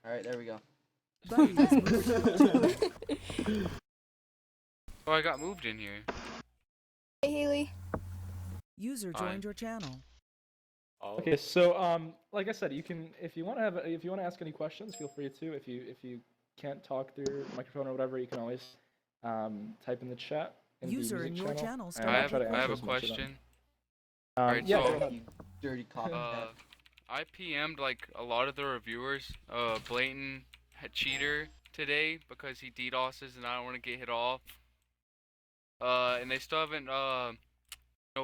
Alright, there we go. Buddy is moved to your channel. Oh, I got moved in here. Hey, Haley. User Fine. joined your channel. Oh. Okay, so like I said, you can if you want to ask any questions, feel free to. If you can't talk through your microphone or whatever, you can always type in the chat. In User the in music your channel, channel and started I'll I try to have answer a as much of them. question. Yeah, Alright, go so- ahead. You dirty copycat. I PM'd like a lot of the reviewers, blatant cheater today because he DDoSes and I don't want to get hit off. And they still haven't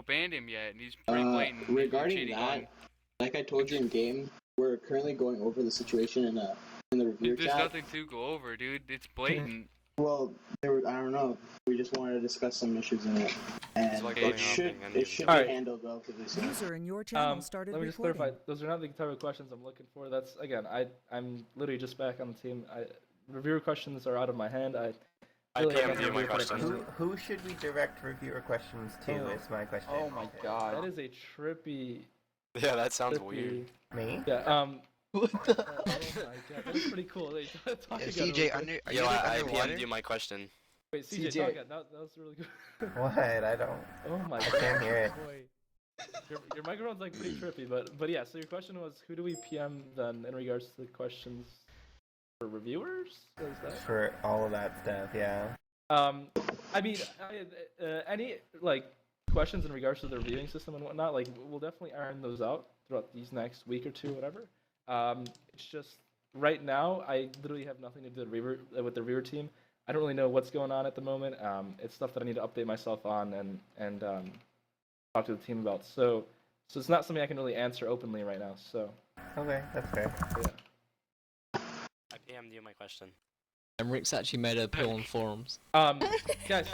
banned him yet, and he's pretty blatant. He's Regarding cheating that, on. like I told you in game, we're currently going over the situation in the review There's chat. nothing to go over, dude. It's blatant. Well, I don't know. We just wanted to discuss some issues in it, and like it running should out the be Alright. handled relatively soon. User in your channel started Let me just recording. clarify. Those are not the type of questions I'm looking for. That's again, I'm literally just back on the team. Reviewer questions are out of my hand. I really have PM'd nothing you to my do with question. it. Who should we direct reviewer questions to? Is my question. Oh my god. That is a trippy. Yeah, that sounds trippy- weird. Me? Yeah. What the? Oh my god, that is pretty cool. They talk together CJ, really under, quick. are Yo, you like I underwater? PM'd you my question. Wait, CJ, CJ. talk again. That was really good. What? I don't. Oh my I god. can't hear it. Boy. Your microphone's like pretty trippy, but yeah. So your question was, who do we PM then in regards to the questions for reviewers? Is that? For all of that stuff, yeah. I mean, any like questions in regards to the reviewing system and whatnot, like we'll definitely iron those out throughout these next week or two, whatever. It's just right now I literally have nothing to do with the reviewer team. I don't really know what's going on at the moment. It's stuff that I need to update myself on and talk to the team about. So it's not something I can really answer openly right now. So Okay, that's fair. yeah. I PM'd you my question. Rick's actually made a poll on forums. Guys,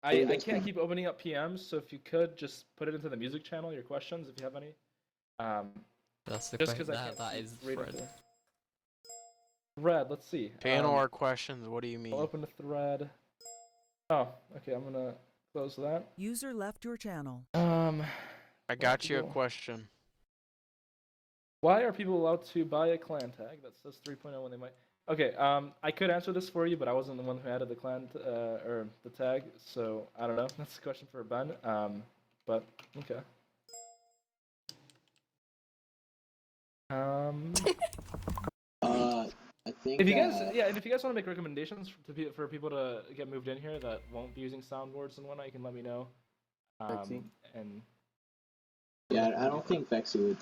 I can't keep opening up PMs, so if you could just put it into the music channel, your questions, if you have any. That's the Just question. because I can't That keep is reading Fred. through. Thread, let's see. Panel or questions? What do you mean? I'll open the thread. Oh, okay, I'm gonna close that. User left your channel. I got you a Cool. question. Why are people allowed to buy a clan tag that says 3.0 when they might? Okay, I could answer this for you, but I wasn't the one who added the clan or the tag, so I don't know. That's a question for Ben. But okay. I think If you guys, yeah, and if you guys want to make recommendations for people to get moved in here that won't be using soundboards and whatnot, you can let me know. Vexy? And yeah, I don't think Vexy would.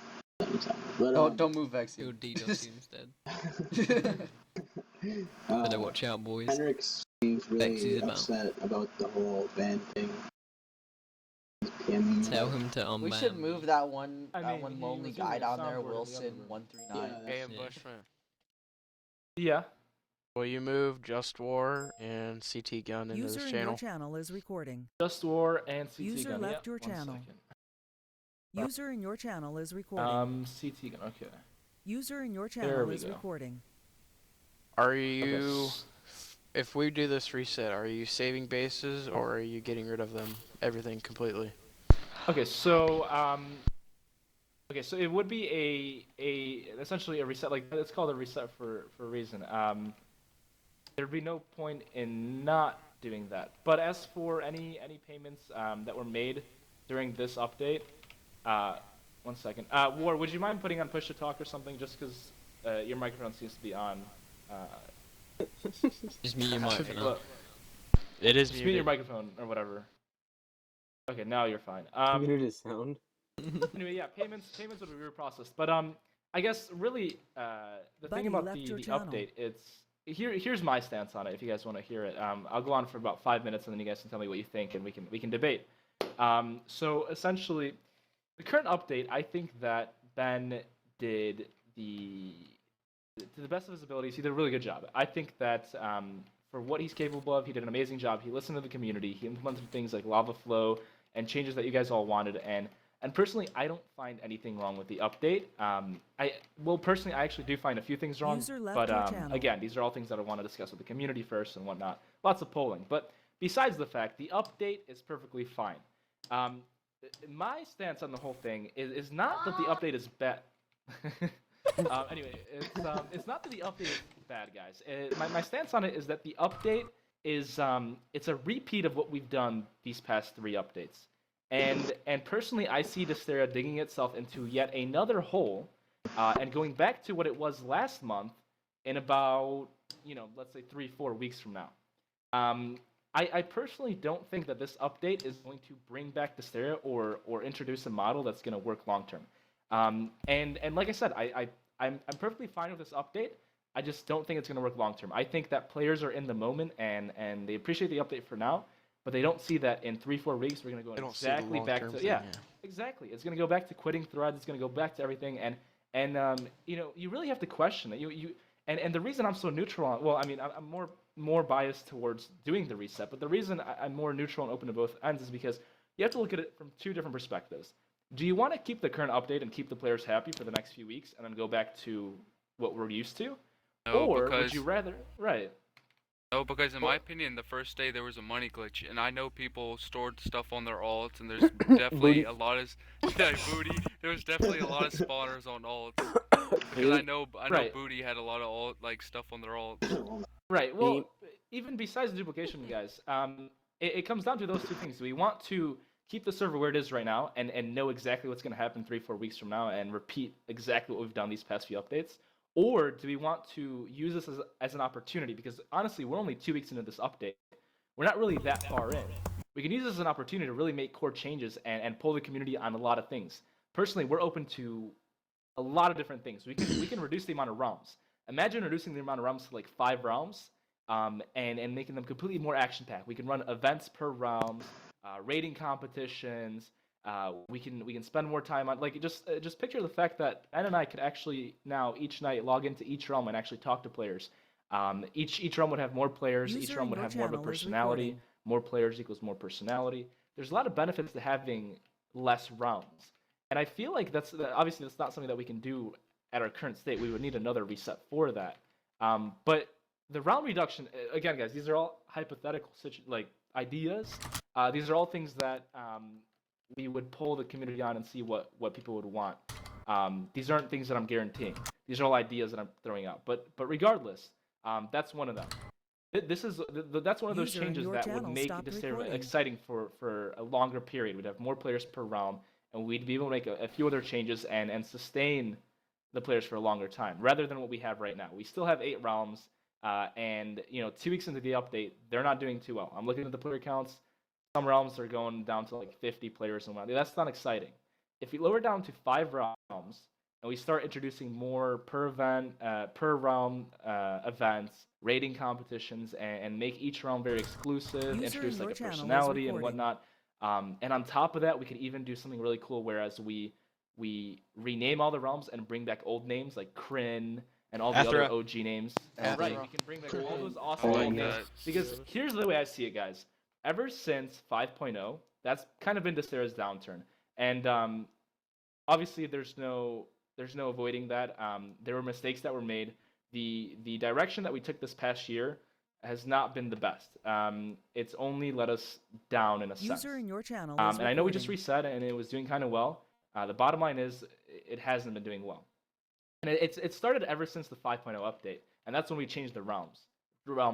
But, Don't move, You'll Vexy. DDoS you instead. Better watch out, boys. Henrik seems Vexy's really about. upset about the whole ban thing. He's PMing. Tell him to We unban. should move that one I mean, he lonely was guy using down a there, soundboard in the Wilson other room. Yeah, 139. Hey, that's- Ambushment. yeah, Will you move Just War and CT Gun into User this in your channel? channel is recording. Just War and CT User Gun. left yeah, your one channel. second. User in your channel is recording. CT Gun. Okay. User in your There channel we is go. recording. Are Okay, you, if we do this reset, are you saving bases or are you getting rid of them, everything completely? Okay, so it would be essentially a reset. Like it's called a reset for a reason. There'd be no point in not doing that. But as for any payments that were made during this update, one second. War, would you mind putting on push to talk or something? Just because your microphone seems to be on. Just mute your mic for now. Look, It is just mute your muted. microphone or whatever. Okay, now you're fine. Muted his sound. Anyway, yeah, payments would be reprocessed. But I guess really the Buddy thing about left the your channel. update, here's my stance on it. If you guys want to hear it, I'll go on for about 5 minutes, and then you guys can tell me what you think, and we can debate. So essentially, the current update, I think that Ben did to the best of his abilities, he did a really good job. I think that for what he's capable of, he did an amazing job. He listened to the community. He implemented things like lava flow and changes that you guys all wanted. And personally, I don't find anything wrong with the update. Personally, I actually do find a few things wrong. User left But your channel. again, these are all things that I want to discuss with the community first and whatnot. Lots of polling. But besides the fact, the update is perfectly fine. My stance on the whole thing is not that the update is bad. Anyway, it's not that the update is bad, guys. My stance on it is that the update is it's a repeat of what we've done these past 3 updates. And personally, I see Desteria digging itself into yet another hole, and going back to what it was last month in about, let's say 3-4 weeks from now. I personally don't think that this update is going to bring back Desteria or introduce a model that's going to work long term. And like I said, I'm perfectly fine with this update. I just don't think it's going to work long term. I think that players are in the moment and they appreciate the update for now, but they don't see that in 3-4 weeks we're going to go exactly back to exactly. It's going to go back to quitting threads. It's going to go back to everything, and you really have to question it. And the reason I'm so neutral on, well, I mean, I'm more biased towards doing the reset, but the reason I'm more neutral and open to both ends is because you have to look at it from 2 different perspectives. Do you want to keep the current update and keep the players happy for the next few weeks and then go back to what we're used to? No, or would you rather, right? No, because in my opinion, the first day there was a money glitch, and I know people stored stuff on their alts, and there's definitely a lot of booty. There was definitely a lot of spawners on alts, because I know Booty had a lot of stuff on their alts. Right. Well, even besides the duplication, guys, it comes down to those 2 things. Do we want to keep the server where it is right now and know exactly what's going to happen 3-4 weeks from now and repeat exactly what we've done these past few updates? Or do we want to use this as an opportunity? Because honestly, we're only 2 weeks into this update. We're not really that far in. We can use this as an opportunity to really make core changes and pull the community on a lot of things. Personally, we're open to a lot of different things. We can reduce the amount of realms. Imagine reducing the amount of realms to like 5 realms, and making them completely more action-packed. We can run events per realm, rating competitions. We can spend more time on just picture the fact that Ben and I could actually now each night log into each realm and actually talk to players. Each realm would have more players. Each realm would have more of a personality. More players equals more personality. There's a lot of benefits to having less realms, and I feel like obviously that's not something that we can do at our current state. We would need another reset for that. But the realm reduction, again, guys, these are all hypothetical ideas. These are all things that we would pull the community on and see what people would want. These aren't things that I'm guaranteeing. These are all ideas that I'm throwing out. But regardless, that's one of them. That's one of those changes that would make Desteria exciting for a longer period. We'd have more players per realm, and we'd be able to make a few other changes and sustain the players for a longer time, rather than what we have right now. We still have 8 realms, and 2 weeks into the update, they're not doing too well. I'm looking at the player counts. Some realms are going down to like 50 players and whatnot. That's not exciting. If we lower down to 5 realms and we start introducing more per event, per realm events, rating competitions, and make each realm very exclusive, introduce like a personality and whatnot. And on top of that, we could even do something really cool, whereas we rename all the realms and bring back old names like Kryn and all the other OG names. Right, we can bring back all those awesome old names. Because here's the way I see it, guys. Ever since 5.0, that's kind of been Desteria's downturn, and obviously there's no avoiding that. There were mistakes that were made. The direction that we took this past year has not been the best. It's only let us down in a sense. User in your channel and I know we just reset and it was doing kind of well. The bottom line is it hasn't been doing well, and it started ever since the 5.0 update, and that's when we changed the realm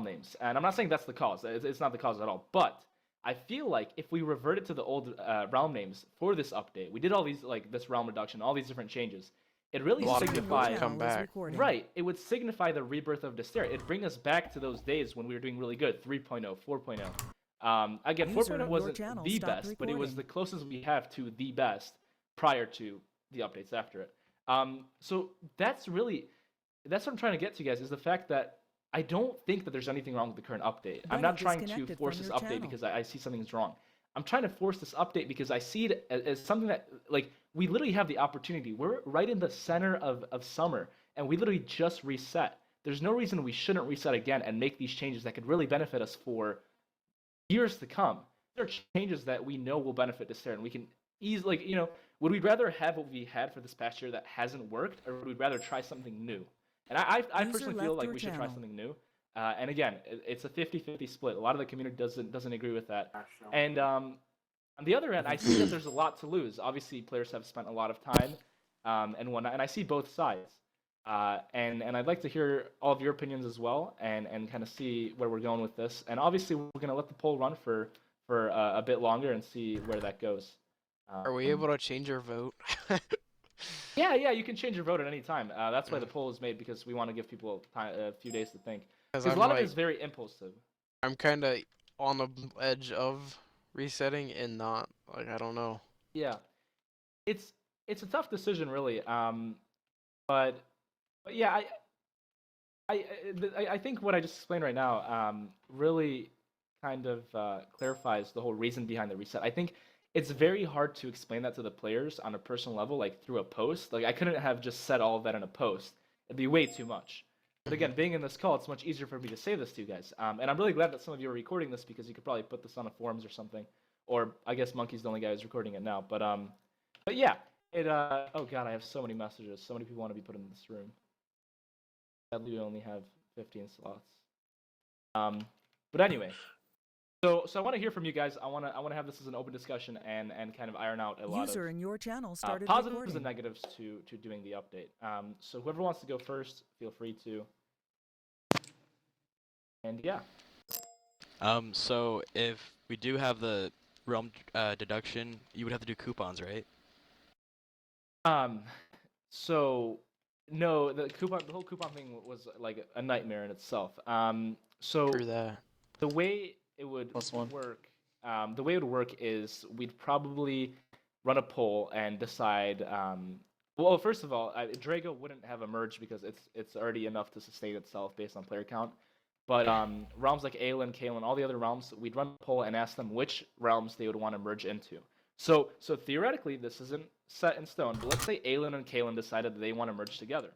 names. And I'm not saying that's the cause. It's not the cause at all. But I feel like if we reverted to the old realm names for this update, we did all these this realm reduction, all these different changes. It really signifies come back. Right. It would signify the rebirth of Desteria. It'd bring us back to those days when we were doing really good. 3.0, 4.0. Again, 4.0 wasn't the best, but it was the closest we have to the best prior to the updates after it. So that's what I'm trying to get to, guys, is the fact that I don't think that there's anything wrong with the current update. I'm not trying to force this update because I see something's wrong. I'm trying to force this update because I see it as something that, we literally have the opportunity. We're right in the center of summer, and we literally just reset. There's no reason we shouldn't reset again and make these changes that could really benefit us for years to come. There are changes that we know will benefit Desteria, and we can easily, would we rather have what we had for this past year that hasn't worked, or would we rather try something new? And I personally feel like we should try something new. And again, it's a 50-50 split. A lot of the community doesn't agree with that. And on the other end, I see that there's a lot to lose. Obviously, players have spent a lot of time and whatnot, and I see both sides. And I'd like to hear all of your opinions as well, and kind of see where we're going with this. And obviously, we're gonna let the poll run for a bit longer and see where that goes. Are we able to change our vote? Yeah, you can change your vote at any time. That's why the poll is made, because we want to give people a few days to think. Because a lot of it is very impulsive. I'm kind of on the edge of resetting and not, like, I don't know. Yeah, it's a tough decision, really. But yeah, I think what I just explained right now really kind of clarifies the whole reason behind the reset. I think it's very hard to explain that to the players on a personal level, like through a post. Like, I couldn't have just said all of that in a post. It'd be way too much. But again, being in this call, it's much easier for me to say this to you guys. And I'm really glad that some of you are recording this, because you could probably put this on a forums or something. Or I guess Monkey's the only guy who's recording it now. But yeah, oh god, I have so many messages. So many people want to be put in this room. Sadly, we only have 15 slots. But anyway, so I want to hear from you guys. I want to have this as an open discussion and kind of iron out a lot User of in your channel started positives recording. and negatives to doing the update. So whoever wants to go first, feel free to. And yeah. So if we do have the realm deduction, you would have to do coupons, right? So no, the whole coupon thing was like a nightmare in itself. So Screw that. the way it would work, is we'd probably run a poll and decide. Well, first of all, Drago wouldn't have emerged because it's already enough to sustain itself based on player count. But realms like Aelin, Kaelin, all the other realms, we'd run a poll and ask them which realms they would want to merge into. So theoretically, this isn't set in stone, but let's say Aelin and Kaelin decided that they want to merge together.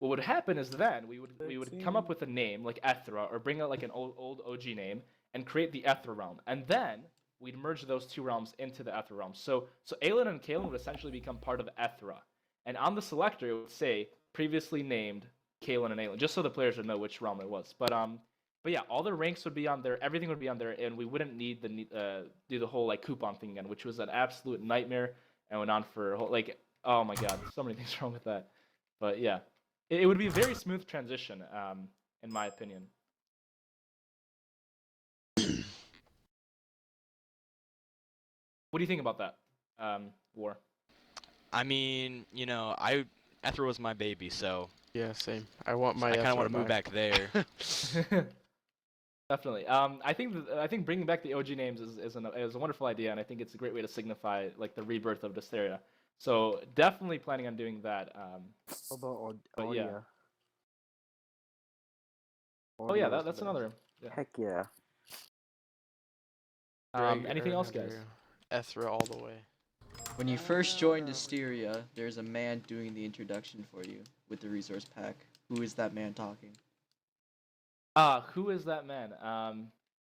What would happen is then we would come up with a name like Ethra, or bring out like an old OG name and create the Ethra realm, and then we'd merge those two realms into the Ethra realm. So Aelin and Kaelin would essentially become part of Ethra, and on the selector it would say previously named Kaelin and Aelin, just so the players would know which realm it was. But yeah, all the ranks would be on there, everything would be on there, and we wouldn't need do the whole like coupon thing again, which was an absolute nightmare and went on for like, oh my god, so many things wrong with that. But yeah, it would be a very smooth transition, in my opinion. What do you think about that, War? I mean, you know, Ethra was my baby, so Yeah, same. I want my. I kind of want to move back there. Definitely. I think bringing back the OG names is a wonderful idea, and I think it's a great way to signify like the rebirth of Desteria. So definitely planning on doing that. But yeah. Oh yeah, that's another. Yeah. Heck yeah. Anything else, guys? Ethra all the way. When you first joined Desteria, there's a man doing the introduction for you with the resource pack. Who is that man talking? Who is that man?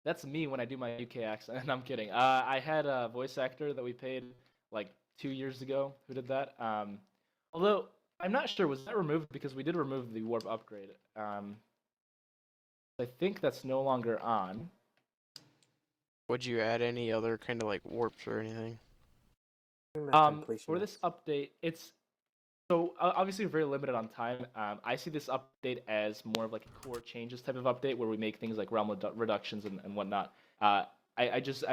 That's me when I do my UK accent. I'm kidding. I had a voice actor that we paid like 2 years ago who did that. Although I'm not sure, was that removed, because we did remove the warp upgrade. I think that's no longer on. Would you add any other kind of like warps or anything? For this update, it's so obviously we're very limited on time. I see this update as more of like a core changes type of update where we make things like realm reductions and whatnot. I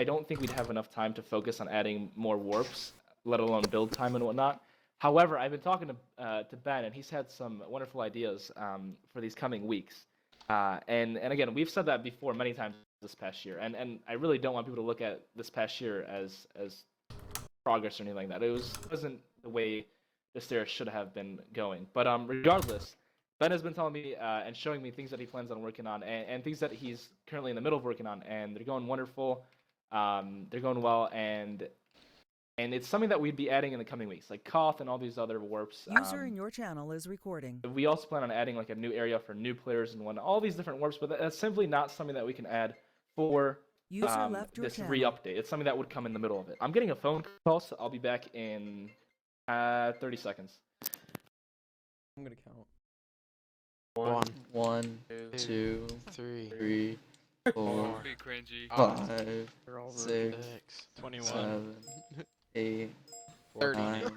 don't think we'd have enough time to focus on adding more warps, let alone build time and whatnot. However, I've been talking to Ben, and he's had some wonderful ideas for these coming weeks. And again, we've said that before many times this past year, and I really don't want people to look at this past year as progress or anything like that. It wasn't the way Desteria should have been going. But regardless, Ben has been telling me and showing me things that he plans on working on, and things that he's currently in the middle of working on, and they're going wonderful. They're going well, and it's something that we'd be adding in the coming weeks, like Koth and all these other warps. User in your channel is recording. We also plan on adding like a new area for new players and whatnot, all these different warps, but that's simply not something that we can add for User left your this channel. re-update. It's something that would come in the middle of it. I'm getting a phone call, so I'll be back in 30 seconds. I'm gonna count. One, 1, 2, three, 3, 4, Be cringy. 5, They're all 6, 21, 7, 8, 30. 9,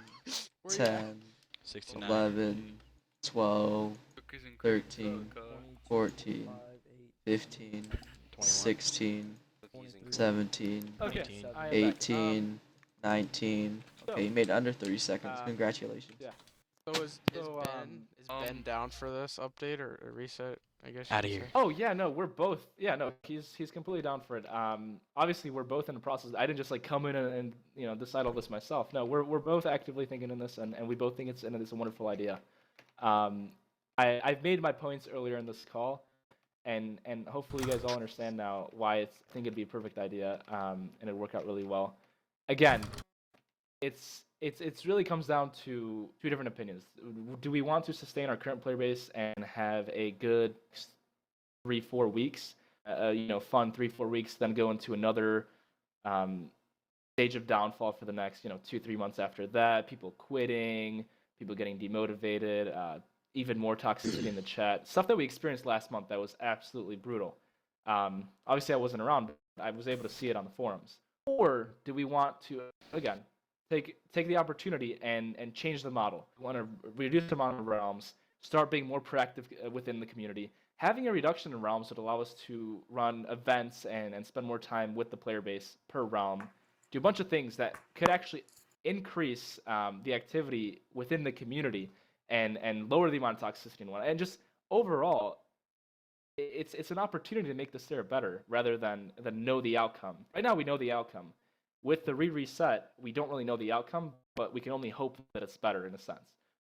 10, 69. 11, 12, Cookies and cream. 13, Coca. 14, 15, 21. 16, Cookies and cream. 17, Okay. 18. I am back. 18, 19. Okay, you made under 30 seconds. Congratulations. yeah. So is So, Ben down for this update or a reset? I guess. Outta you here. could say? Oh yeah, no, we're both. Yeah, no, he's completely down for it. Obviously we're both in the process. I didn't just like come in and decide all this myself. No, we're both actively thinking in this, and we both think it's a wonderful idea. I've made my points earlier in this call, and hopefully you guys all understand now why I think it'd be a perfect idea, and it'd work out really well. Again, it's really comes down to two different opinions. Do we want to sustain our current player base and have a good 3-4 weeks, fun 3-4 weeks, then go into another stage of downfall for the next 2-3 months after that? People quitting, people getting demotivated, even more toxicity in the chat, stuff that we experienced last month that was absolutely brutal. Obviously I wasn't around, but I was able to see it on the forums. Or do we want to, again, take the opportunity and change the model? We want to reduce the amount of realms, start being more proactive within the community. Having a reduction in realms would allow us to run events and spend more time with the player base per realm, do a bunch of things that could actually increase the activity within the community and lower the amount of toxicity and whatnot. And just overall, it's an opportunity to make the Desteria better rather than know the outcome. Right now we know the outcome. With the reset, we don't really know the outcome, but we can only hope that it's better in a sense.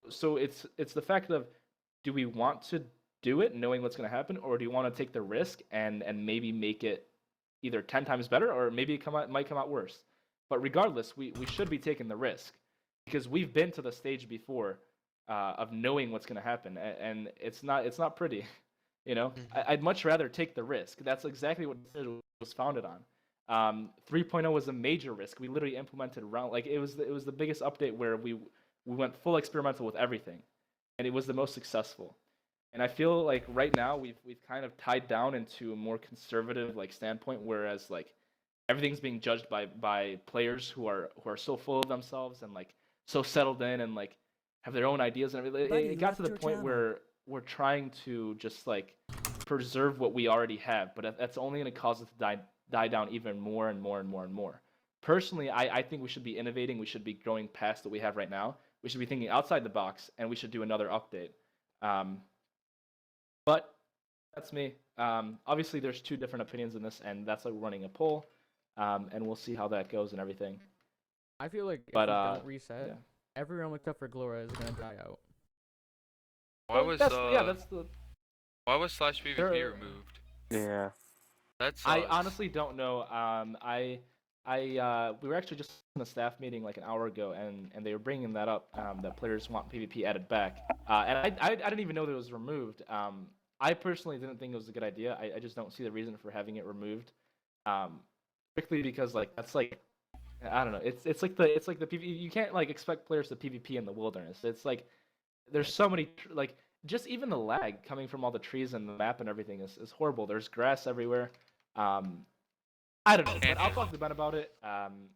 So it's the fact of, do we want to do it knowing what's going to happen, or do you want to take the risk and maybe make it either 10 times better, or maybe it might come out worse? But regardless, we should be taking the risk, because we've been to the stage before of knowing what's going to happen, and it's not pretty. I'd much rather take the risk. That's exactly what it was founded on. 3.0 was a major risk. We literally implemented around, like, it was the biggest update where we went full experimental with everything, and it was the most successful. And I feel like right now we've kind of tied down into a more conservative standpoint, whereas everything's being judged by players who are so full of themselves and so settled in and have their own ideas and everything. It got to the point where we're trying to just preserve what we already have, but that's only going to cause it to die down even more and more and more and more. Personally, I think we should be innovating. We should be growing past what we have right now. We should be thinking outside the box, and we should do another update. But that's me. Obviously, there's two different opinions in this, and that's why we're running a poll, and we'll see how that goes and everything. I feel like if But, we don't reset, yeah. every realm except for Glora is gonna die out. Why was that's the. why was slash PvP There- removed? Yeah. That's I honestly don't know. We were actually just in a staff meeting an hour ago, and they were bringing that up, that players want PvP added back. And I didn't even know that it was removed. I personally didn't think it was a good idea. I just don't see the reason for having it removed. Strictly because that's I don't know. It's like the PvP. You can't expect players to PvP in the wilderness. It's there's so many just even the lag coming from all the trees and the map and everything is horrible. There's grass everywhere. I don't know, but I'll talk to Ben about it, and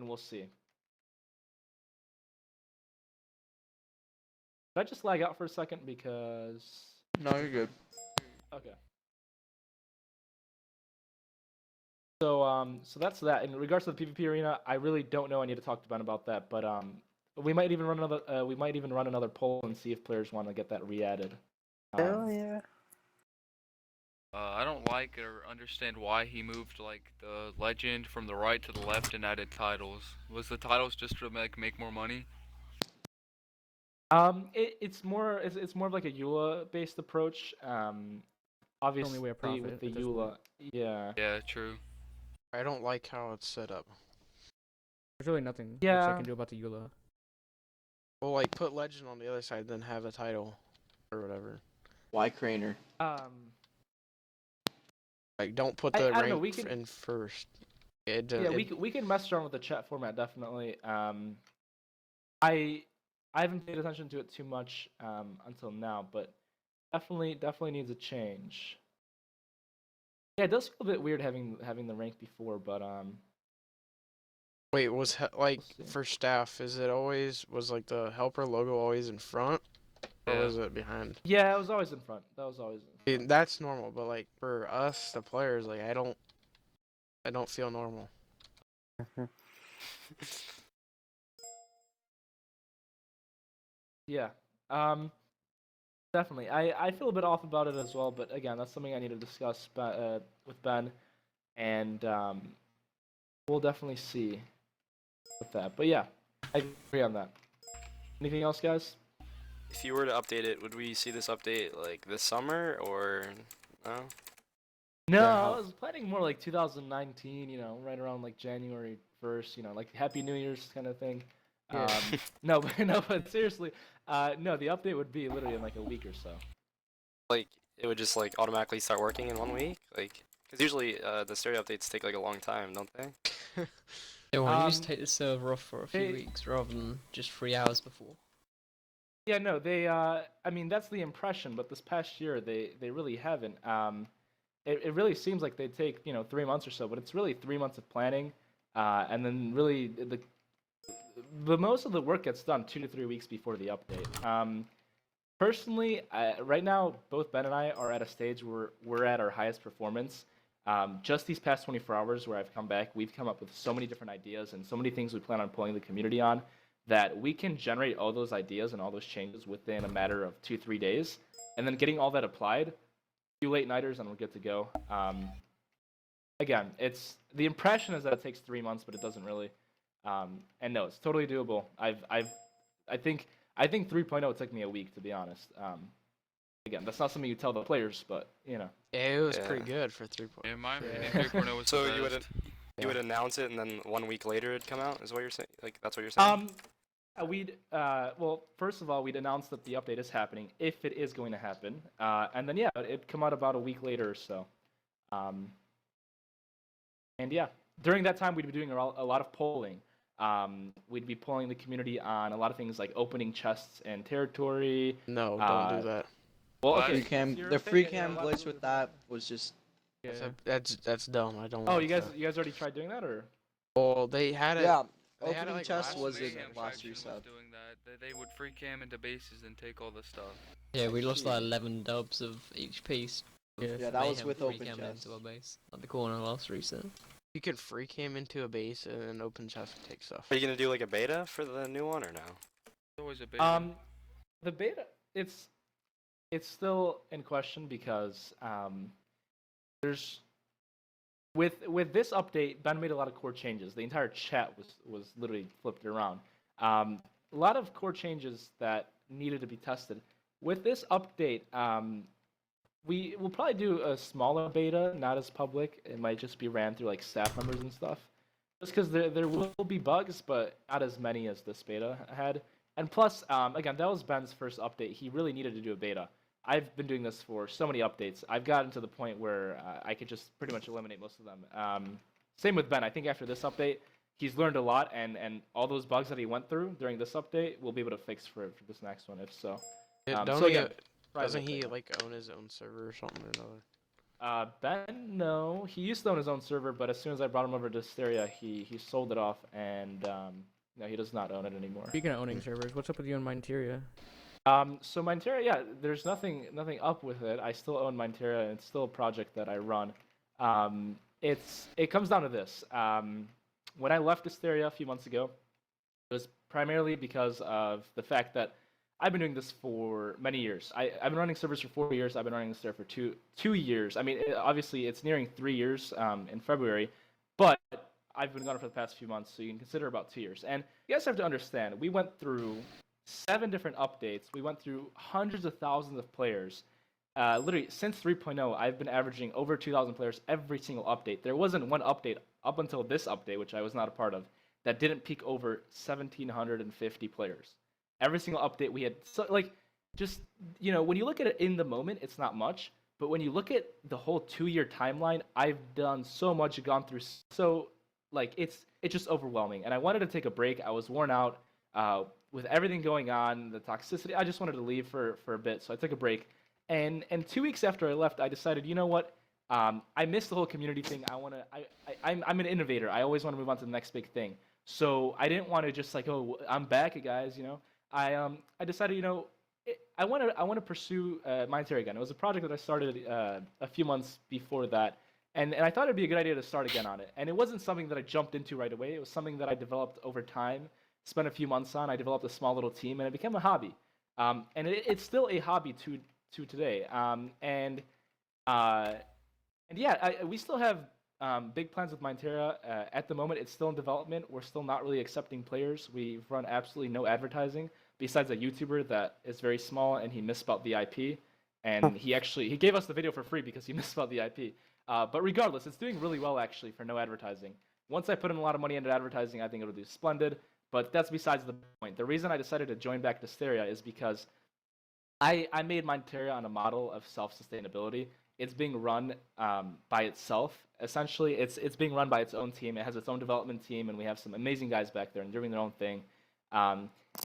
we'll see. Did I just lag out for a second because? No, you're good. Okay. So that's that. In regards to the PvP arena, I really don't know. I need to talk to Ben about that, but we might even run another poll and see if players want to get that re-added. Hell yeah. I don't like or understand why he moved the legend from the right to the left and added titles. Was the titles just to make more money? It's more of a EULA based approach. Obviously Only way of profit with the at this EULA, point. yeah. Yeah, true. I don't like how it's set up. There's really nothing much Yeah. I can do about the EULA. Well, put legend on the other side, then have a title or whatever. Why Craner? Don't put I the don't know, rank we can- in first. We can mess around with the chat format definitely. I haven't paid attention to it too much until now, but definitely needs a change. Yeah, it does feel a bit weird having the rank before, but Wait, was see. for staff? Is it always was the helper logo always in front? Or Yeah. was it behind? Yeah, it was always in front. That was always. I mean, that's normal, but like for us, the players, like I don't feel normal. Yeah. Definitely. I feel a bit off about it as well, but again, that's something I need to discuss with Ben, and we'll definitely see with that. But yeah, I agree on that. Anything else, guys? If you were to update it, would we see this update like this summer or no? No, Yeah, I was planning more like 2019, right around like January 1st, like Happy New Year's kind of thing. Yeah. No, but seriously, no, the update would be literally in like a week or so. Like it would just like automatically start working in 1 week, like because usually the stereo updates take like a long time, don't they? Yeah, why don't you just Um, take the server off for a few they- weeks rather than just 3 hours before? Yeah, no, they. I mean, that's the impression, but this past year they really haven't. It really seems like they take 3 months or so, but it's really 3 months of planning, and then really the most of the work gets done 2 to 3 weeks before the update. Personally, right now both Ben and I are at a stage where we're at our highest performance. Just these past 24 hours where I've come back, we've come up with so many different ideas and so many things we plan on pulling the community on that we can generate all those ideas and all those changes within a matter of 2-3 days, and then getting all that applied. Few late nighters and we're good to go. Again, it's the impression is that it takes 3 months, but it doesn't really. And no, it's totally doable. I think 3.0 took me a week, to be honest. Again, that's not something you tell the players, but Yeah, it was Yeah. pretty good for 3.0. In my opinion, Yeah. 3.0 was So the you best. would announce it and then 1 week later it'd come out, is what you're saying? Like that's what you're saying? Well, first of all, we'd announce that the update is happening if it is going to happen, and then it'd come out about a week later or so. And yeah, during that time we'd be doing a lot of polling. We'd be polling the community on a lot of things like opening chests and territory. No, don't do that. Well, What? okay, Free cam, you're the saying free that there are cam a lot of glitch people with who- that was just. That's dumb. I don't. Oh, want you guys that. already tried doing that, or? Well, they had it. Yeah, they had it, opening like, chest last was in season. Mayhem last faction year's was sub. doing that. They would free cam into bases and take all the stuff. Yeah, we lost like Jeez. 11 dubs of each piece. Yeah, that was with free open cam chest. into our base at the corner last reset. You could free cam into a base and then open chest and take stuff. Are you gonna do like a beta for the new one or no? It's always a big. The beta, it's still in question because there's with this update, Ben made a lot of core changes. The entire chat was literally flipped around. A lot of core changes that needed to be tested. With this update, we will probably do a smaller beta, not as public. It might just be ran through like staff members and stuff. Just because there will be bugs, but not as many as this beta had. And plus, again, that was Ben's first update. He really needed to do a beta. I've been doing this for so many updates. I've gotten to the point where I could just pretty much eliminate most of them. Same with Ben. I think after this update, he's learned a lot, and all those bugs that he went through during this update, we'll be able to fix for this next one, if so. So again, Doesn't he beta. like own his own server or something or another? Ben, no. He used to own his own server, but as soon as I brought him over to Desteria, he sold it off, and no, he does not own it anymore. Speaking of owning servers, what's up with you and Minteria? So Minteria, yeah, there's nothing up with it. I still own Minteria, and it's still a project that I run. It comes down to this. When I left Desteria a few months ago, it was primarily because of the fact that I've been doing this for many years. I've been running servers for 4 years. I've been running Desteria for two years. I mean, obviously, it's nearing 3 years in February, but I've been gone for the past few months, so you can consider about 2 years. And you guys have to understand, we went through 7 different updates. We went through hundreds of thousands of players. Literally, since 3.0, I've been averaging over 2,000 players every single update. There wasn't one update up until this update, which I was not a part of, that didn't peak over 1,750 players. Every single update we had, just, when you look at it in the moment, it's not much. But when you look at the whole 2-year timeline, I've done so much, gone through it's just overwhelming. And I wanted to take a break. I was worn out with everything going on, the toxicity. I just wanted to leave for a bit, so I took a break. And 2 weeks after I left, I decided, you know what? I missed the whole community thing. I'm an innovator. I always want to move on to the next big thing. So I didn't want to just I'm back, guys. I decided, I want to pursue Mindtear again. It was a project that I started a few months before that, and I thought it'd be a good idea to start again on it. And it wasn't something that I jumped into right away. It was something that I developed over time, spent a few months on. I developed a small little team, and it became a hobby. And it's still a hobby to today. And yeah, we still have big plans with Mindterra. At the moment, it's still in development. We're still not really accepting players. We've run absolutely no advertising besides a YouTuber that is very small and he misspelled the IP. And he gave us the video for free because he misspelled the IP. But regardless, it's doing really well actually for no advertising. Once I put in a lot of money into advertising, I think it'll do splendid. But that's besides the point. The reason I decided to join back Desteria is because I made Mindterra on a model of self-sustainability. It's being run by itself. Essentially, it's being run by its own team. It has its own development team, and we have some amazing guys back there and doing their own thing.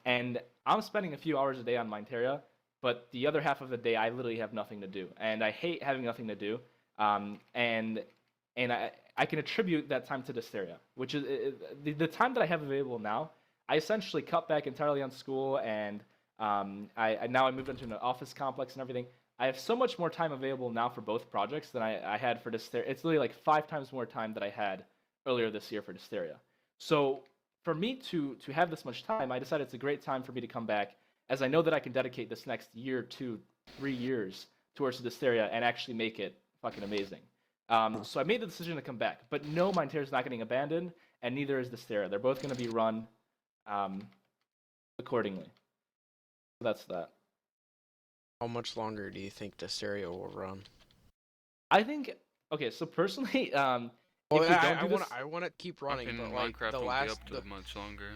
And I'm spending a few hours a day on Mindterra, but the other half of the day, I literally have nothing to do. And I hate having nothing to do. And I can attribute that time to Desteria, which is the time that I have available now. I essentially cut back entirely on school, and I moved into an office complex and everything. I have so much more time available now for both projects than I had for Desteria. It's literally like 5 times more time that I had earlier this year for Desteria. So for me to have this much time, I decided it's a great time for me to come back, as I know that I can dedicate this next year, 2, 3 years towards Desteria and actually make it fucking amazing. So I made the decision to come back. But no, Mindterra is not getting abandoned, and neither is Desteria. They're both going to be run accordingly. So that's that. How much longer do you think Desteria will run? I think, okay, so personally, well, if we I don't do I want to keep running, but like Minecraft the won't last be up to much longer.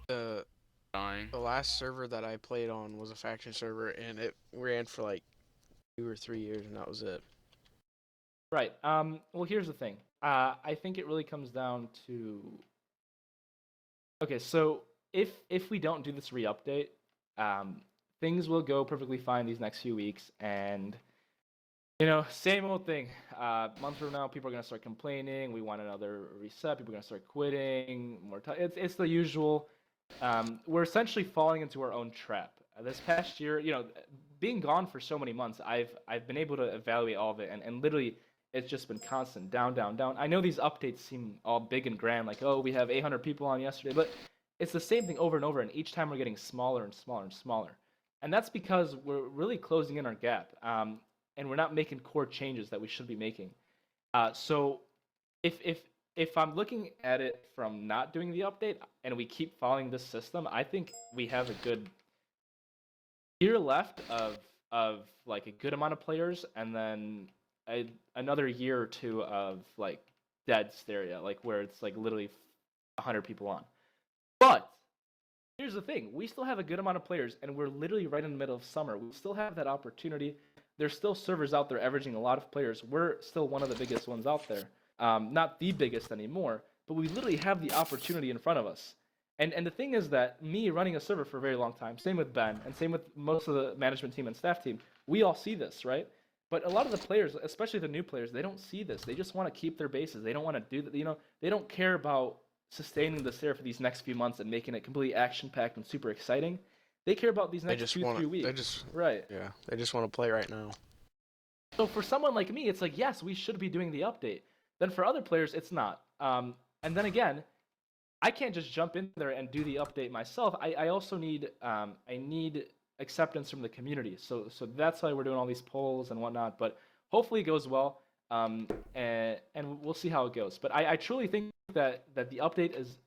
the Dying. the last server that I played on was a faction server, and it ran for like 2 or 3 years, and that was it. Right. Well, here's the thing. I think it really comes down to. Okay, so if we don't do this re-update, things will go perfectly fine these next few weeks, and same old thing. Months from now, people are gonna start complaining. We want another reset. People are gonna start quitting. More time. It's the usual. We're essentially falling into our own trap. This past year, being gone for so many months, I've been able to evaluate all of it, and literally, it's just been constant, down, down, down. I know these updates seem all big and grand, like, oh, we have 800 people on yesterday, but it's the same thing over and over, and each time we're getting smaller and smaller and smaller. And that's because we're really closing in our gap, and we're not making core changes that we should be making. So if I'm looking at it from not doing the update, and we keep following this system, I think we have a good year left of like a good amount of players, and then another year or 2 of like dead Desteria, like where it's like literally 100 people on. But here's the thing: we still have a good amount of players, and we're literally right in the middle of summer. We still have that opportunity. There's still servers out there averaging a lot of players. We're still one of the biggest ones out there. Not the biggest anymore, but we literally have the opportunity in front of us. And the thing is that me running a server for a very long time, same with Ben, and same with most of the management team and staff team, we all see this, right? But a lot of the players, especially the new players, they don't see this. They just want to keep their bases. They don't want to do that. They don't care about sustaining the server for these next few months and making it completely action-packed and super exciting. They care about these next 2-3 weeks. Right. Yeah, they just want to play right now. So for someone like me, it's like, yes, we should be doing the update. Then for other players, it's not. And then again, I can't just jump in there and do the update myself. I also need acceptance from the community. So that's why we're doing all these polls and whatnot. But hopefully it goes well, and we'll see how it goes. But I truly think that the update is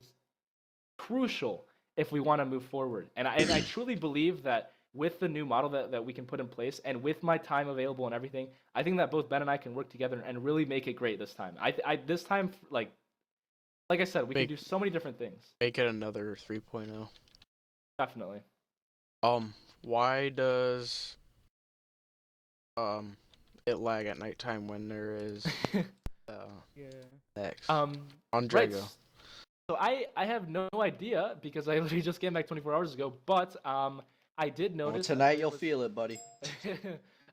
crucial if we want to move forward. And I truly believe that with the new model that we can put in place, and with my time available and everything, I think that both Ben and I can work together and really make it great this time. This time, like I said, we can do so many different things. Make it another 3.0. Definitely. Why does it lag at nighttime when there is X on Drago? Right. So I have no idea because I literally just came back 24 hours ago, but I did notice. Well, tonight you'll feel it, buddy.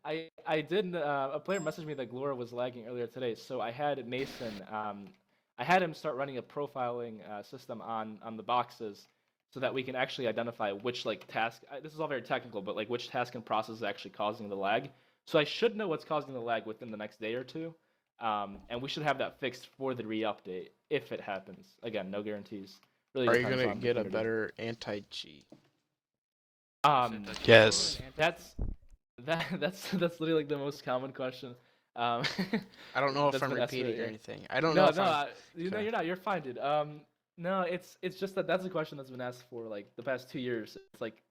I did. A player messaged me that Glora was lagging earlier today, so I had Mason. I had him start running a profiling system on the boxes, so that we can actually identify which like task. This is all very technical, but like which task and process is actually causing the lag. So I should know what's causing the lag within the next day or two, and we should have that fixed for the re-update if it happens. Again, no guarantees. Really Are you depends gonna on the get a community. better anti-cheat? Yes. That's literally like the most common question. I don't know if that's I'm been asked repeating earlier. or anything. I don't No, know if no, I'm... you know, Okay. you're not. You're fine, dude. No, it's just that's a question that's been asked for like the past 2 years. It's like,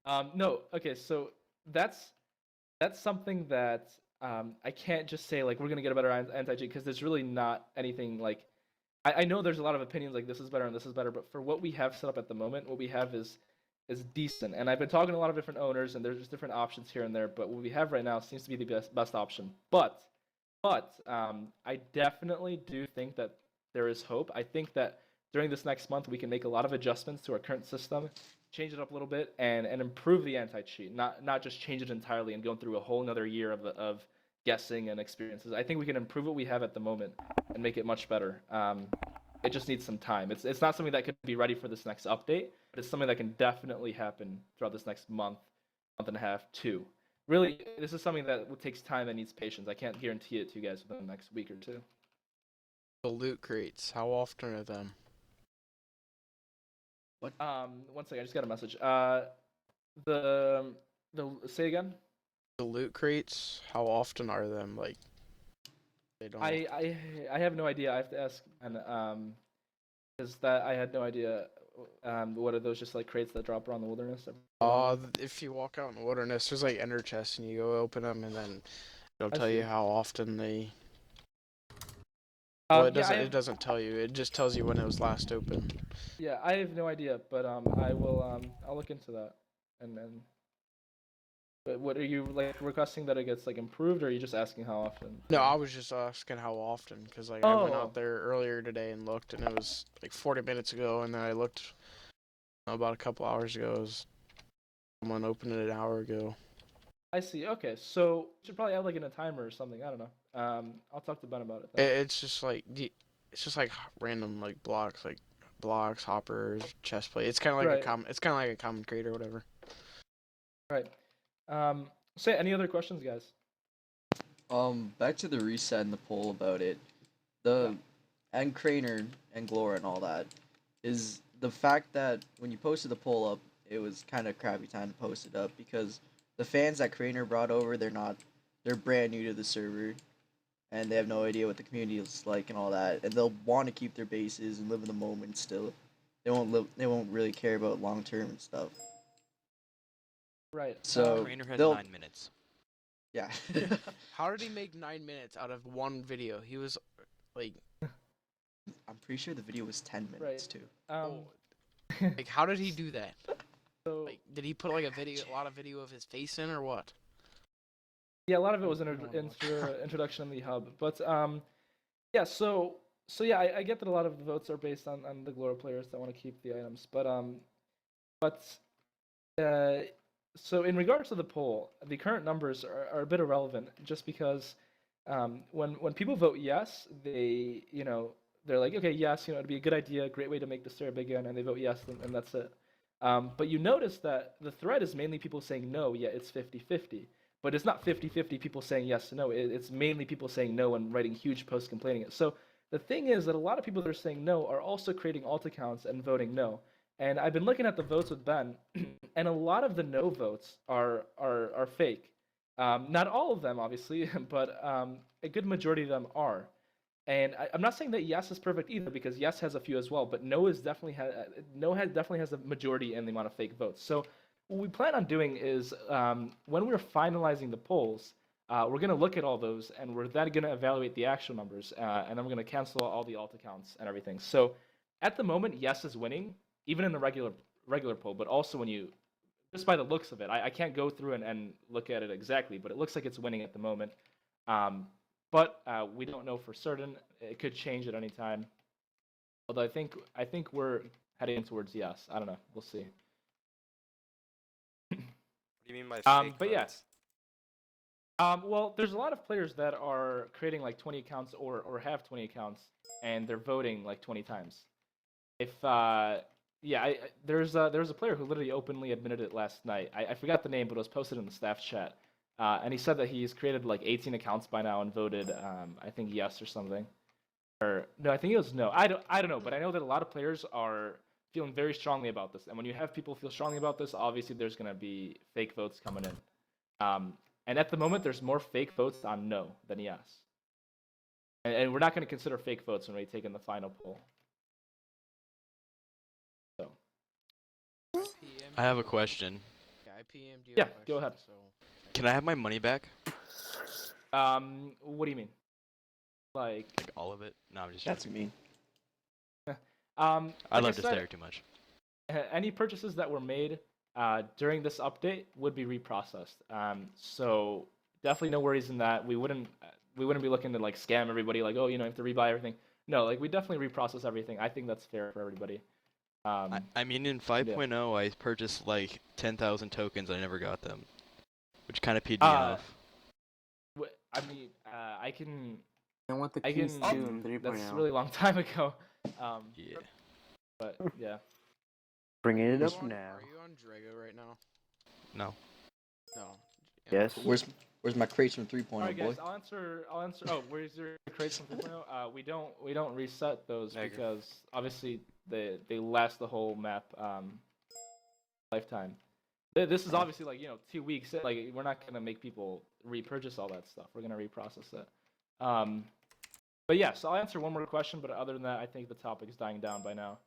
no, okay, so that's something that I can't just say like we're gonna get a better anti-cheat because there's really not anything like. I know there's a lot of opinions like this is better and this is better, but for what we have set up at the moment, what we have is decent. And I've been talking to a lot of different owners, and there's just different options here and there. But what we have right now seems to be the best option. But I definitely do think that there is hope. I think that during this next month we can make a lot of adjustments to our current system, change it up a little bit, and improve the anti-cheat. Not just change it entirely and go through a whole another year of guessing and experiences. I think we can improve what we have at the moment and make it much better. It just needs some time. It's not something that could be ready for this next update, but it's something that can definitely happen throughout this next month and a half, 2. Really, this is something that takes time and needs patience. I can't guarantee it to you guys within the next week or 2. The loot crates, how often are them? What? One second, I just got a message. Say again. The loot crates, how often are them? Like, they don't. I have no idea. I have to ask, and because that I had no idea. What are those just like crates that drop around the wilderness? If you walk out in the wilderness, there's like ender chests, and you go open them, and then it'll tell you how often they. Well, it doesn't. It doesn't tell you. It just tells you when it was last open. Yeah, I have no idea, but I will I'll look into that, and then. But what are you like requesting that it gets like improved, or are you just asking how often? No, I was just asking how often, because like I went out there earlier today and looked, and it was like 40 minutes ago, and then I looked about a couple hours ago. It was someone opened it an hour ago. I see. Okay, so you should probably add like in a timer or something. I don't know. I'll talk to Ben about it. Then. It's just like random like blocks, hoppers, chest plate. It's kind of like a common crate or whatever. Right. Say any other questions, guys? Back to the reset and the poll about it. And Craner and Glora and all that is the fact that when you posted the poll up, it was kind of crappy time to post it up because the fans that Craner brought over, they're brand new to the server, and they have no idea what the community is like and all that, and they'll want to keep their bases and live in the moment still. They won't really care about long term and stuff. Right. So Trainer has they'll 9 minutes. Yeah. How did he make 9 minutes out of one video? He was like, I'm pretty sure the video was 10 minutes too. like how did he do that? So, like, did he put like a lot of video of his face in or what? Yeah, a lot of it was introduction in the hub, but yeah. So yeah, I get that a lot of the votes are based on the Glora players that want to keep the items, but so in regards to the poll, the current numbers are a bit irrelevant, just because when people vote yes, they're like, okay, yes, it'd be a good idea, a great way to make Desteria big again, and they vote yes, and that's it. But you notice that the thread is mainly people saying no, yet it's 50-50. But it's not 50-50 people saying yes to no. It's mainly people saying no and writing huge posts complaining it. So the thing is that a lot of people that are saying no are also creating alt accounts and voting no. And I've been looking at the votes with Ben, and a lot of the no votes are fake. Not all of them, obviously, but a good majority of them are. And I'm not saying that yes is perfect either, because yes has a few as well, but no definitely has a majority in the amount of fake votes. So what we plan on doing is when we're finalizing the polls, we're going to look at all those, and we're then going to evaluate the actual numbers, and then we're going to cancel all the alt accounts and everything. So at the moment, yes is winning, even in the regular poll, but also when you, just by the looks of it, I can't go through and look at it exactly, but it looks like it's winning at the moment. But we don't know for certain. It could change at any time. Although I think we're heading towards yes. I don't know. We'll see. What do you mean by fake but votes? Well, there's a lot of players that are creating like 20 accounts or have 20 accounts, and they're voting like 20 times. If yeah, there's a player who literally openly admitted it last night. I forgot the name, but it was posted in the staff chat. And he said that he's created like 18 accounts by now and voted, I think yes or something. Or no, I think it was no. I don't know, but I know that a lot of players are feeling very strongly about this. And when you have people feel strongly about this, obviously there's gonna be fake votes coming in. And at the moment, there's more fake votes on no than yes. And we're not going to consider fake votes when we take in the final poll. So. I have a question. Yeah, I PM'd you. Yeah, go ahead. So... Can I have my money back? What do you mean? Like all of it? No, I'm just. That's mean. I like love said, Desteria too much. Any purchases that were made during this update would be reprocessed. So definitely no worries in that. We wouldn't be looking to like scam everybody, like, oh, you have to rebuy everything. No, like we definitely reprocess everything. I think that's fair for everybody. I mean, in 5.0, I purchased like 10,000 tokens. I never got them, which kind of peed me off. I mean, I can. And what the I can. keys do in 3.0. That's a really long time ago. Yeah. But yeah. Bringing it up Are now. you on Drago right now? No. No. Yes. Where's my crates from 3.0, Alright, boy? guys, I'll answer. Oh, where's your crates from 3.0? We don't reset those because obviously they last the whole map lifetime. This is obviously like 2 weeks. Like we're not gonna make people repurchase all that stuff. We're gonna reprocess it. But yeah, so I'll answer one more question. But other than that, I think the topic is dying down by now.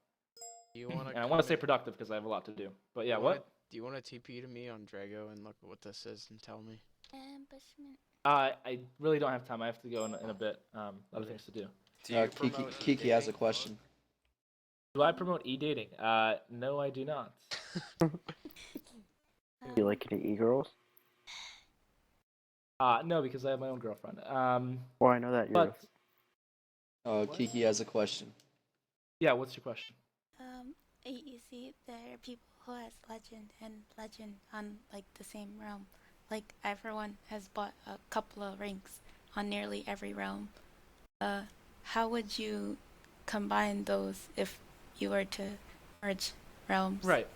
Do you want to? And I want to stay productive because I have a lot to do. But yeah, what? Do you want to TP to me on Drago and look at what this is and tell me? Ambushment. I really don't have time. I have to go in a bit. Other things to do. Kiki has a question. Do I promote e-dating? No, I do not. You like any e-girls? No, because I have my own girlfriend. Well, I know that you're. But Kiki has a question. yeah, what's your question? You see, there are people who has legend on like the same realm. Like everyone has bought a couple of ranks on nearly every realm. How would you combine those if you were to merge realms? Right.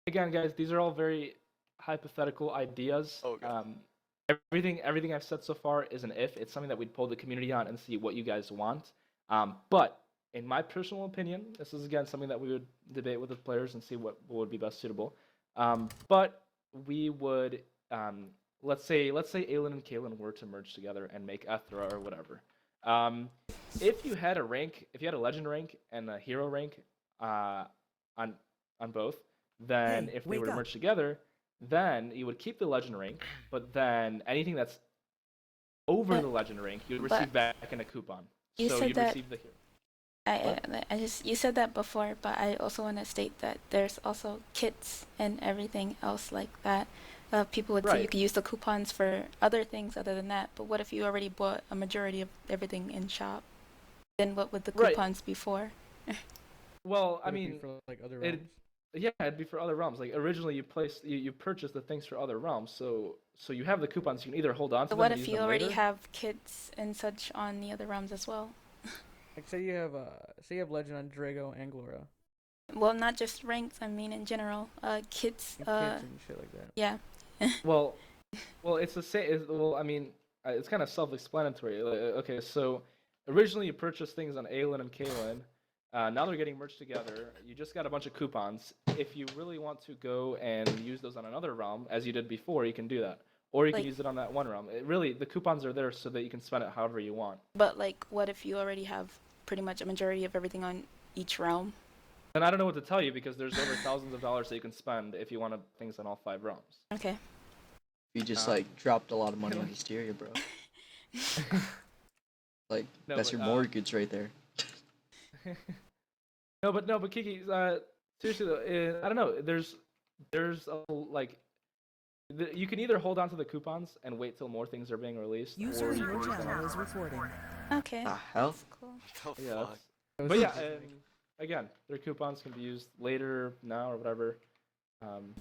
Again, guys, these are all very hypothetical ideas. Oh, God. Everything I've said so far is an if. It's something that we'd poll the community on and see what you guys want. But in my personal opinion, this is again something that we would debate with the players and see what would be best suitable. But we would, let's say Aelin and Kaelin were to merge together and make Ethra or whatever. If you had a legend rank and a hero rank on both, then if they were to merge together, then you would keep the legend rank, but then anything that's over the legend rank, you would receive back in a coupon. You so said you'd that receive the hero. you said that before, but I also want to state that there's also kits and everything else like that. People would say you could use the coupons for other things other than that, but what if you already bought a majority of everything in shop? Then what would the coupons be for? Well, I mean, for like other realms? Yeah, it'd be for other realms. Like originally, you purchased the things for other realms, so you have the coupons. You can either hold on to them. What and if use you them already later. have kits and such on the other realms as well? Like say you have legend on Drago and Glora. Well, not just ranks. I mean in general, kits. Kits and shit like that. Yeah. well, it's the same. Well, I mean, it's kind of self-explanatory. Okay, so originally you purchased things on Aelin and Kaelin. Now they're getting merged together. You just got a bunch of coupons. If you really want to go and use those on another realm, as you did before, you can do that. Or you can use it on that one realm. Really, the coupons are there so that you can spend it however you want. But like, what if you already have pretty much a majority of everything on each realm? And I don't know what to tell you because there's over thousands of dollars that you can spend if you want things on all 5 realms. Okay. You just dropped a lot of money on Desteria, bro. That's your mortgage right there. No, but Kiki, seriously though, I don't know. There's you can either hold on to the coupons and wait till more things are being released. User in your channel is recording. Okay. The hell? Cool. Yeah. But yeah, again, their coupons can be used later, now, or whatever. And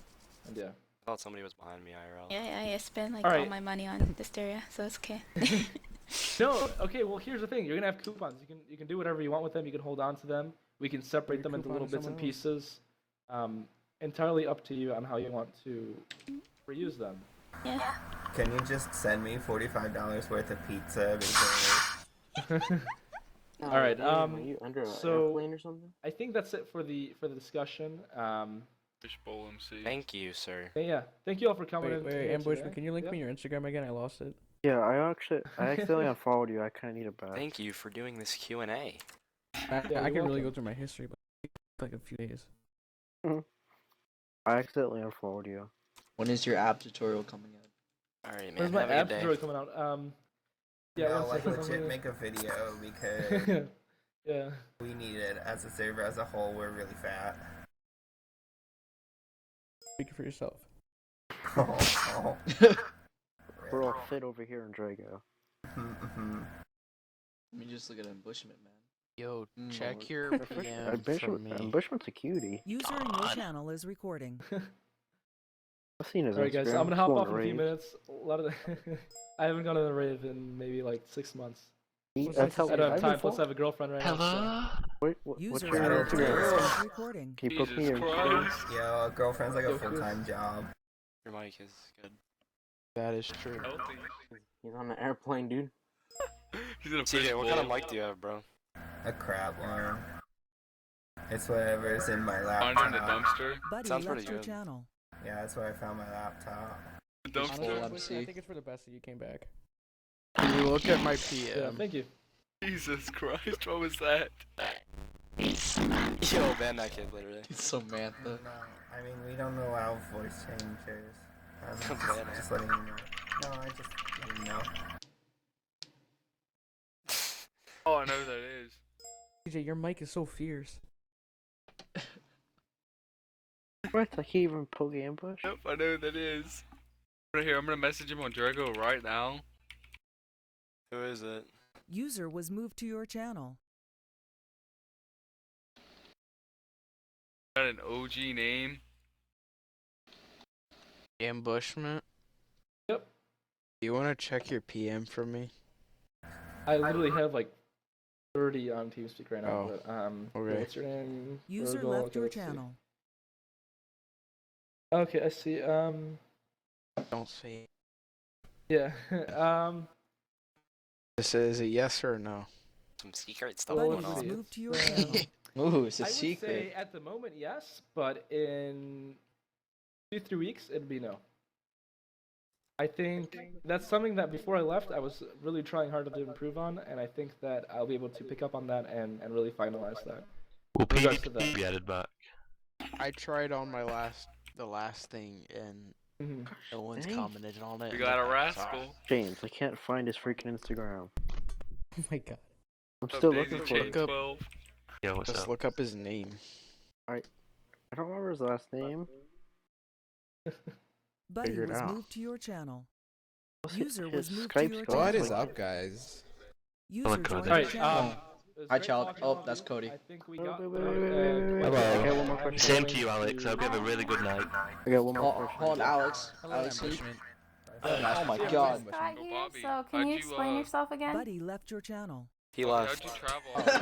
yeah. I thought somebody was behind me, IRL. Yeah, I spent all my money on Desteria, so it's okay. No, okay. Well, here's the thing: you're gonna have coupons. You can do whatever you want with them. You can hold on to them, We can separate them into little bits and pieces. Entirely up to you on how you want to reuse them. Yeah. Can you just send me $45 worth of pizza? Because All right. Are you under an airplane or something? I think that's it for the discussion. Fishbowl MC. Thank you, sir. Yeah. Thank you all for coming in. Wait, Ambushment, can you link me your Instagram again? I lost it. Yeah, I accidentally unfollowed you. I kind of need it back. Thank you for doing this Q&A. I can really go through my history, but like a few days. I accidentally unfollowed you. When is your app tutorial coming out? Alright, man. Where's my have a app good day. tutorial coming out? Yeah, no, one like second, legit make a video because yeah. we need it as a server as a whole. We're really fat. Speak for yourself. Oh. We're all fit over here in Drago. Let me just look at Ambushment, man. Yo, check your Ambushment's a cutie. User in your channel is recording. I've seen his Alright, guys, Instagram. I'm gonna hop Going off to in a few rave. minutes. A lot of I haven't gone on a rave in maybe like 6 months. That's how I don't have time. before. Plus, I have a girlfriend right now. Wait, what's User your in your channel Instagram? is recording. Can you post me your Jesus Instagram? Christ. Yo, girlfriend's like a full-time job. Your mic is good. That is true. Healthy. He's on an airplane, dude. He's in a CJ, what kind of fishbowl. mic do you have, bro? A crap one. It's whatever's in my Find it in the laptop. dumpster. Buddy Sounds left pretty your good. channel. Yeah, that's where I found my laptop. The Full dumpster. MC. I think it's for the best that you came back. Can you look at my Yeah, PM? thank you. Jesus Christ, what was that? Yo, ban that kid, literally. It's so mantha. No, I mean, we don't allow voice changers. Ban Just letting you know. No, I just letting you know. Oh, I know who that is. CJ, your mic is so fierce. What? I can't even poke ambush? Yep, I know who that is. Right here, I'm gonna message him on Drago right now. Who is it? User was moved to your channel. Got an OG name. Ambushment? Yep. Do you want to check your PM for me? I literally have like 30 on TeamSpeak right now. Oh, But, okay. what's your name? User Virgil? left Okay, your let's see. channel. Okay, I see. Don't say. Yeah. This is a yes or a no? Some secret stuff Buddy going let's was see. on. moved to your channel. Ooh, it's a I would secret. say at the moment yes, but in 2-3 weeks it'd be no. I think that's something that before I left I was really trying hard to improve on, and I think that I'll be able to pick up on that and really finalize that. Will Regards to PvP be added back? I tried on the last thing, and no one's Dang. commented on it. We got a rascal. James, I can't find his freaking Instagram. Oh my god. I'm What's up, still Daisy looking for Chain it. 12? Yeah, what's Just up? look up his name. I don't remember his last name. Buddy Figure it was out. moved to your channel. What's User was his moved to Skype's your going? channel. What is up, guys? User Hello, joined Cody. your Alright, channel. it was Hi, great child. talking Oh, to that's you. Cody. I think we Wait, got wait, the, wait, wait, wait, Hello. I got one more question. Same to you, Alex. I hope you have a really good night. I got one more Oh, question. hold on, Alex. Hello, Alex, Ambushment. oh my Yeah, god. Yo, Bobby, how'd you, yourself again? Buddy left your channel. He Bobby, left. how'd you travel?